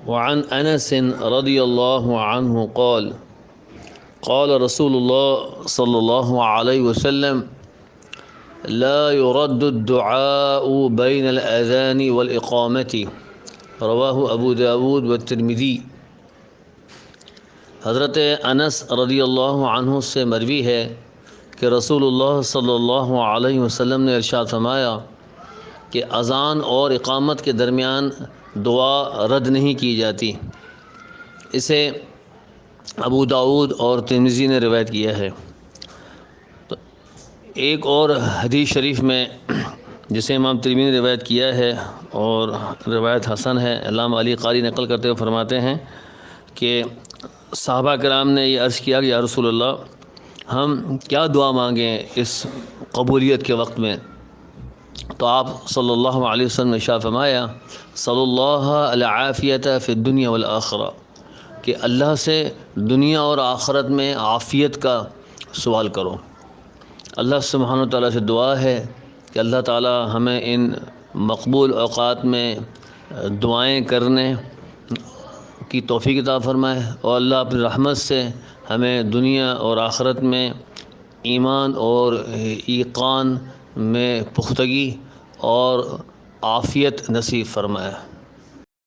وعن انس رضی اللہ عنہ قال قال رسول اللہ صلی اللہ علیہ وسلم لا يرد الدعاء بين الأذان والإقامة رواہ ابو داود والترمذی۔ حضرت انس رضی اللہ عنہ سے مروی ہے کہ رسول اللہ صلی اللہ علیہ وسلم نے ارشاد فرمایا کہ اذان اور اقامت کے درمیان دعا رد نہیں کی جاتی۔ اسے ابو داود اور ترمذی نے روایت کیا ہے۔ تو ایک اور حدیث شریف میں جسے امام ترمذی نے روایت کیا ہے اور روایت حسن ہے، علامہ علی قاری نقل کرتے ہوئے فرماتے ہیں کہ صحابہ کرام نے یہ عرض کیا کہ یا رسول اللہ ہم کیا دعا مانگیں اس قبولیت کے وقت میں؟ تو آپ صلی اللہ علیہ وسلم نے ارشاد فرمایا صلی اللہ العافیۃ فی الدنیا والآخرہ، کہ اللہ سے دنیا اور آخرت میں عافیت کا سوال کرو۔ اللہ سبحانہ وتعالیٰ سے دعا ہے کہ اللہ تعالیٰ ہمیں ان مقبول اوقات میں دعائیں کرنے کی توفیق عطا فرمائے، اور اللہ اپنی رحمت سے ہمیں دنیا اور آخرت میں ایمان اور ایقان میں پختگی اور عافیت نصیب فرمائے۔